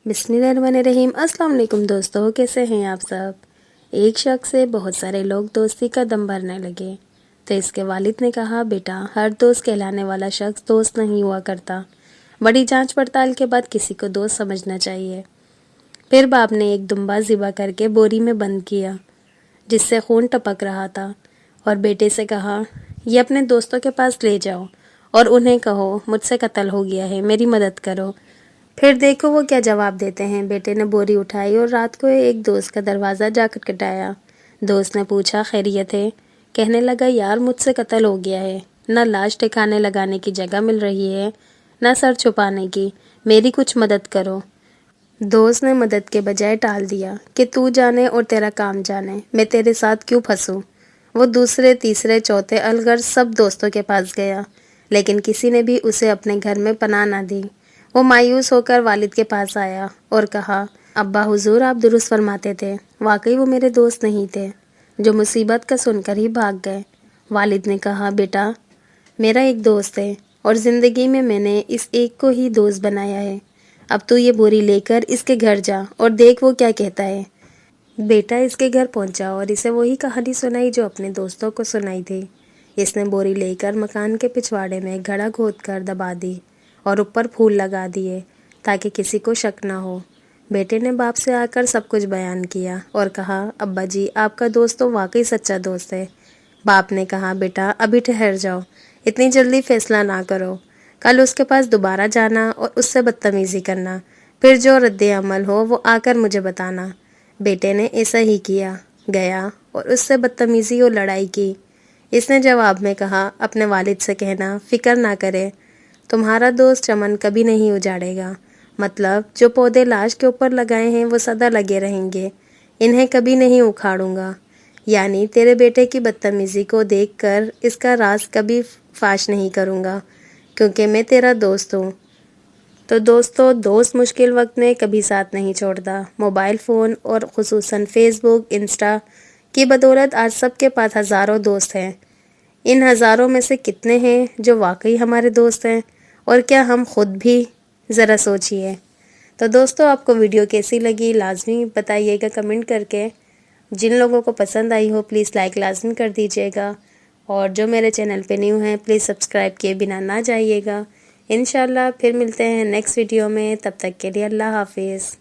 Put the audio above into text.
بسم اللہ الرحمن الرحیم۔ السلام علیکم دوستو، کیسے ہیں آپ سب؟ ایک شخص سے بہت سارے لوگ دوستی کا دم بھرنے لگے تو اس کے والد نے کہا، بیٹا ہر دوست کہلانے والا شخص دوست نہیں ہوا کرتا، بڑی جانچ پڑتال کے بعد کسی کو دوست سمجھنا چاہیے۔ پھر باپ نے ایک دمبا ذبح کر کے بوری میں بند کیا جس سے خون ٹپک رہا تھا، اور بیٹے سے کہا، یہ اپنے دوستوں کے پاس لے جاؤ اور انہیں کہو مجھ سے قتل ہو گیا ہے، میری مدد کرو، پھر دیکھو وہ کیا جواب دیتے ہیں۔ بیٹے نے بوری اٹھائی اور رات کو ایک دوست کا دروازہ جا کھٹکھٹایا۔ دوست نے پوچھا، خیریت ہے؟ کہنے لگا، یار مجھ سے قتل ہو گیا ہے، نہ لاش ٹھکانے لگانے کی جگہ مل رہی ہے نہ سر چھپانے کی، میری کچھ مدد کرو۔ دوست نے مدد کے بجائے ٹال دیا کہ تو جانے اور تیرا کام جانے، میں تیرے ساتھ کیوں پھنسوں۔ وہ دوسرے تیسرے چوتھے الغرض سب دوستوں کے پاس گیا، لیکن کسی نے بھی اسے اپنے گھر میں پناہ نہ دی۔ وہ مایوس ہو کر والد کے پاس آیا اور کہا، ابا حضور آپ درست فرماتے تھے، واقعی وہ میرے دوست نہیں تھے جو مصیبت کا سن کر ہی بھاگ گئے۔ والد نے کہا، بیٹا میرا ایک دوست ہے اور زندگی میں نے اس ایک کو ہی دوست بنایا ہے، اب تو یہ بوری لے کر اس کے گھر جا اور دیکھ وہ کیا کہتا ہے۔ بیٹا اس کے گھر پہنچا اور اسے وہی کہانی سنائی جو اپنے دوستوں کو سنائی تھی۔ اس نے بوری لے کر مکان کے پچھواڑے میں گھڑا کھود کر دبا دی اور اوپر پھول لگا دیے تاکہ کسی کو شک نہ ہو۔ بیٹے نے باپ سے آ کر سب کچھ بیان کیا اور کہا، ابا جی آپ کا دوست تو واقعی سچا دوست ہے۔ باپ نے کہا، بیٹا ابھی ٹھہر جاؤ، اتنی جلدی فیصلہ نہ کرو، کل اس کے پاس دوبارہ جانا اور اس سے بدتمیزی کرنا، پھر جو رد عمل ہو وہ آ کر مجھے بتانا۔ بیٹے نے ایسا ہی کیا، گیا اور اس سے بدتمیزی اور لڑائی کی۔ اس نے جواب میں کہا، اپنے والد سے کہنا فکر نہ کرے، تمہارا دوست چمن کبھی نہیں اجاڑے گا، مطلب جو پودے لاش کے اوپر لگائے ہیں وہ سدا لگے رہیں گے، انہیں کبھی نہیں اکھاڑوں گا، یعنی تیرے بیٹے کی بدتمیزی کو دیکھ کر اس کا راز کبھی فاش نہیں کروں گا، کیونکہ میں تیرا دوست ہوں۔ تو دوستو، دوست مشکل وقت میں کبھی ساتھ نہیں چھوڑتا۔ موبائل فون اور خصوصاً فیس بک، انسٹا کی بدولت آج سب کے پاس ہزاروں دوست ہیں۔ ان ہزاروں میں سے کتنے ہیں جو واقعی ہمارے دوست ہیں، اور کیا ہم خود بھی؟ ذرا سوچئے۔ تو دوستو، آپ کو ویڈیو کیسی لگی لازمی بتائیے گا کمنٹ کر کے۔ جن لوگوں کو پسند آئی ہو پلیز لائک لازمی کر دیجیے گا، اور جو میرے چینل پہ نیو ہیں پلیز سبسکرائب کیے بنا نہ جائیے گا۔ انشاءاللہ پھر ملتے ہیں نیکسٹ ویڈیو میں، تب تک کے لیے اللہ حافظ۔